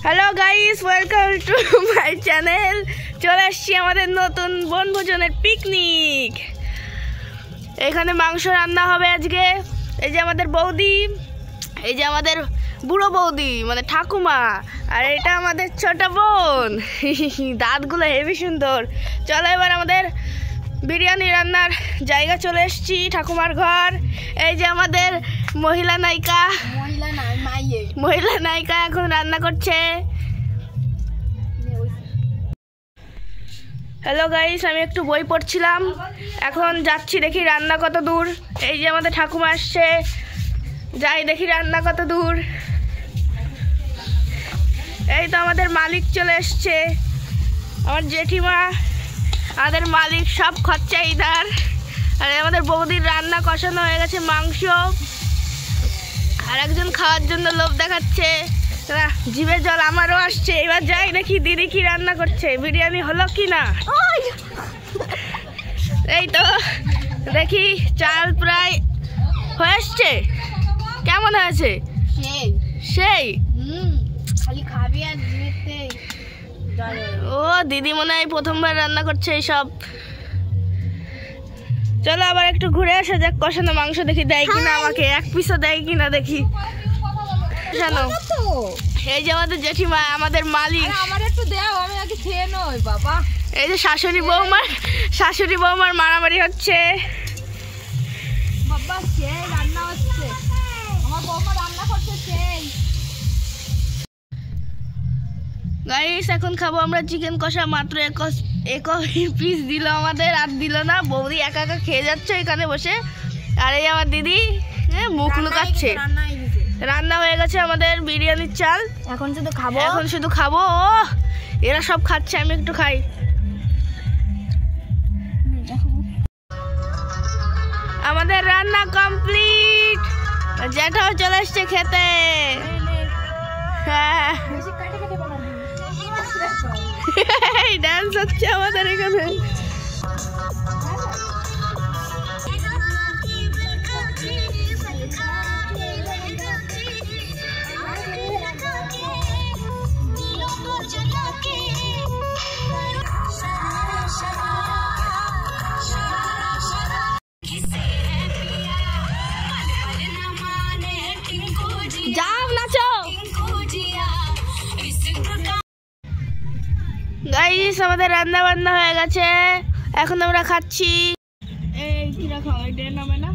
Hello guys, welcome to my channel. চলে আসছি আমাদের নতুন বনভোজনের পিকনিক। এখানে মাংস রান্না হবে আজকে। এই যে আমাদের বৌদি, এই যে আমাদের বুড়ো বৌদি মানে ঠাকুমা, আর এটা আমাদের ছোট বোন। দাঁতগুলো হেবি সুন্দর। চলো এবার আমাদের বিরিয়ানি রান্নার জায়গা চলে এসেছি, ঠাকুমার ঘর। এই যে আমাদের মহিলা নায়িকা এখন রান্না করছে। হ্যালো গাইস, আমি একটু বই পড়ছিলাম, এখন যাচ্ছি দেখি রান্না কত দূর। এই যে আমাদের ঠাকুমা আসছে, যাই দেখি রান্না কত দূর। এই তো আমাদের মালিক চলে এসছে, আমার জেঠিমা, আমাদের মালিক, সব খরচা ইদার। আর আমাদের বৌদির রান্না কষানো হয়ে গেছে মাংস, আর একজন খাওয়ার জন্য লোভ দেখাচ্ছে। জিভে জল আমারও আসছে। এবার যাই দেখি দিদি কি রান্না করছে, বিরিয়ানি হলো কি না। এই তো দেখি চাল প্রায় হয়ে আসছে। কেমন হয়েছে? সেই ও দিদি মনে হয় প্রথমবার রান্না করছে এইসব। চলো আবার একটু ঘুরে আসা যাক, কষানো মাংস দেখি দেয় কিনা, আমাকে এক পিসও দেয় কিনা দেখি। জানো এই যে আমাদের জেঠিমা, আমাদের মালিক, আমার একটু দাও, আমি আগে খেয়ে নই বাবা। এই যে শাশুড়ি বৌমার মারামারি হচ্ছে। বাবা সেই রান্না হচ্ছে, আমার বৌমা রান্না করছে সেই। গাইস এখন খাবো আমরা চিকেন কষা। মাত্র এক পিস দিল আমাদের, আর দিল না। বৌদি একা একা খেয়ে যাচ্ছে এখানে বসে, আর এই আমার দিদি মুখ লুকাচ্ছে। রান্না হয়ে গেছে আমাদের বিরিয়ানির চাল, এখন শুধু খাবো। ও এরা সব খাচ্ছে, আমি একটু খাই। আমাদের রান্না কমপ্লিট, জ্যাঠাও চলে এসছে খেতে। হ্যাঁ ডান্স হচ্ছে আমাদের এখানে। যাও নাচো গাইস, আমাদের রান্না বান্না হয়ে গেছে, এখন আমরা খাচ্ছি। এই কিরা খাও, এটা নামে না।